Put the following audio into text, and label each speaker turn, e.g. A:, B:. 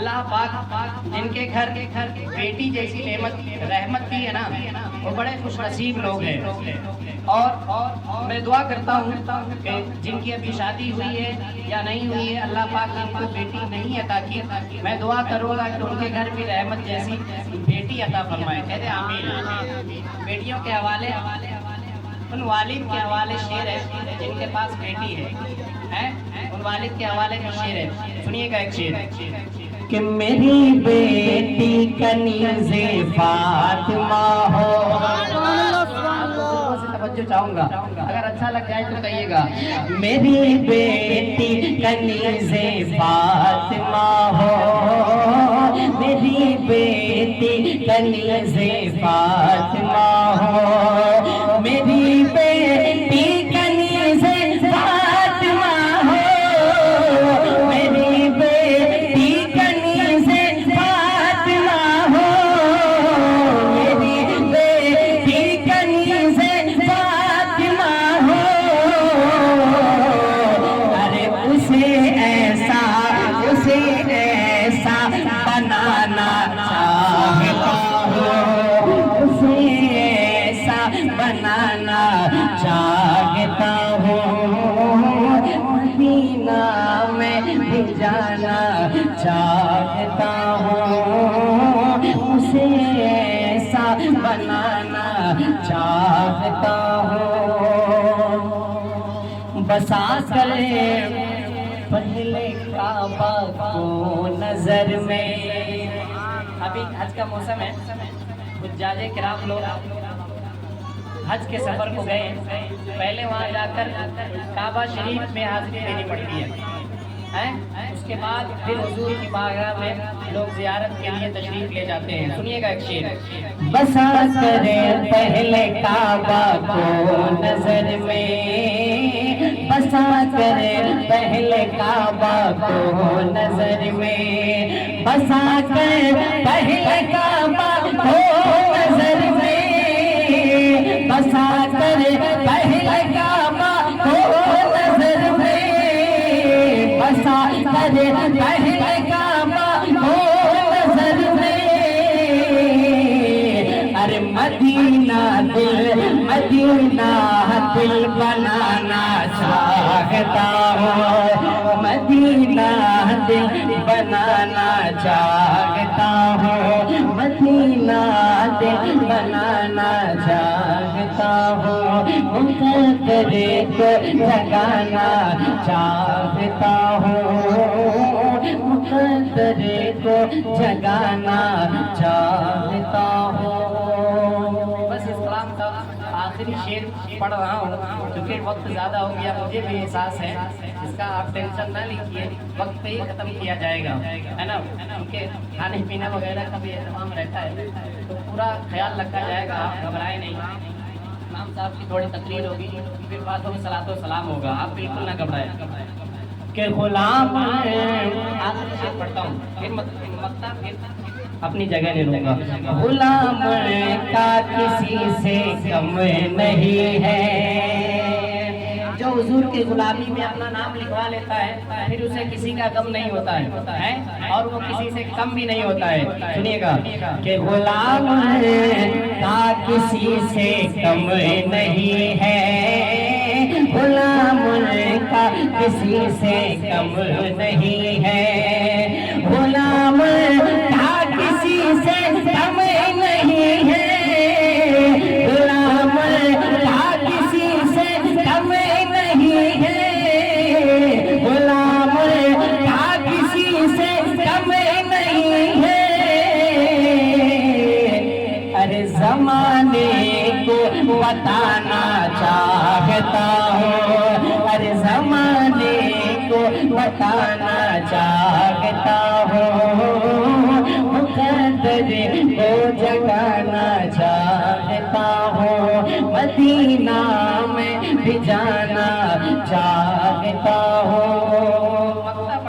A: اللہ پاک جن کے گھر بیٹی جیسی رحمت کی ہے نا، وہ بڑے خوش نصیب لوگ ہیں. اور میں دعا کرتا ہوں کہ جن کی ابھی شادی ہوئی ہے یا نہیں ہوئی ہے، اللہ پاک نے ان کو بیٹی نہیں عطا کی، میں دعا کروں گا کہ ان کے گھر بھی رحمت جیسی بیٹی عطا فرمائے. کہتے ہیں آمین. بیٹیوں کے حوالے ان والد کے حوالے شعر ہے جن کے پاس بیٹی ہے، ان والد کے حوالے میں شعر ہے. سنیے گا ایک شعر کہ میری بیٹی کنیز فاطمہ ہو. توجہ چاہوں گا، اگر اچھا لگ جائے تو کہیے گا. میری بیٹی کنیز فاطمہ ہو، میری بیٹی کنیز فاطمہ ہو، میری بیٹی کنیز فاطمہ ہو، میری بیٹی کنیز فاطمہ ہو، میری بیٹی کنیز فاطمہ ہو. ارے اسے ایسا بنانا چاہتا ہوں، اسے ایسا بنانا چاہتا ہوں، مدینہ میں بھی جانا چاہتا ہوں، اسے ایسا بنانا چاہتا ہوں. بسا کر پہلے کعبہ کو نظر میں. ابھی حج کا موسم ہے، حجاج کرام لوگ حج کے سفر کو گئے، پہلے وہاں جا کر کعبہ شریف میں حاضری دینی پڑتی ہے، اس کے بعد پھر حضور کی بارگاہ میں لوگ زیارت کے لیے تشریف لے جاتے ہیں. سنیے گا ایک شعر. بسا کرے پہلے کعبہ کو نظر میں، بسا کرے پہلے کعبہ کو نظر میں، بسا کر پہلے کعبہ کو نظر میں، بسا کر پہلے کعبہ کو نظر میں، بسا کر پہلے کعبہ کو نظر میں. ارے مدینہ دل بنانا چاہتا ہوں، مدینہ دل بنانا چاہتا ہوں، مدینہ دل بنانا چاہتا ہوں، مقدرے کو جگانا چاہتا ہوں، مقدرے کو جگانا چاہتا ہوں. بس اس کلام کا آخری شعر پڑھ رہا ہوں کیونکہ وقت زیادہ ہو گیا، مجھے بھی احساس ہے. اس کا آپ ٹینشن نہ لیجیے، وقت پہ ہی ختم کیا جائے گا، ہے نا، کیونکہ کھانے پینے وغیرہ کا بھی اہتمام رہتا ہے تو پورا خیال رکھا جائے گا. آپ گھبرائیں نہیں، امام صاحب کی تھوڑی تقریر ہوگی، پھر باتوں میں صلاۃ و سلام ہوگا، آپ بالکل نہ گھبرائیں. کہ غلام آخری شعر پڑھتا ہوں، پھر مطلب اپنی جگہ لے لوں گا. غلام کا کسی سے کم نہیں ہے، جو حضور کی غلامی میں اپنا نام لکھوا لیتا ہے پھر اسے کسی کا غم نہیں ہوتا ہے اور وہ کسی سے کم بھی نہیں ہوتا ہے. سنیے گا کہ غلام کا کسی سے کم نہیں ہے، غلام کا کسی سے کم نہیں ہے، غلام کا کسی سے کم نہیں ہے، غلام کا کسی سے کم نہیں ہے، غلام کا کسی سے کم نہیں ہے. ارے زمانے کو بتانا چاہتا ہوں، ارے زمانے کو بتانا چاہتا ہوں، مقدر کو جگانا چاہتا ہوں، مدینہ میں بھی جانا چاہتا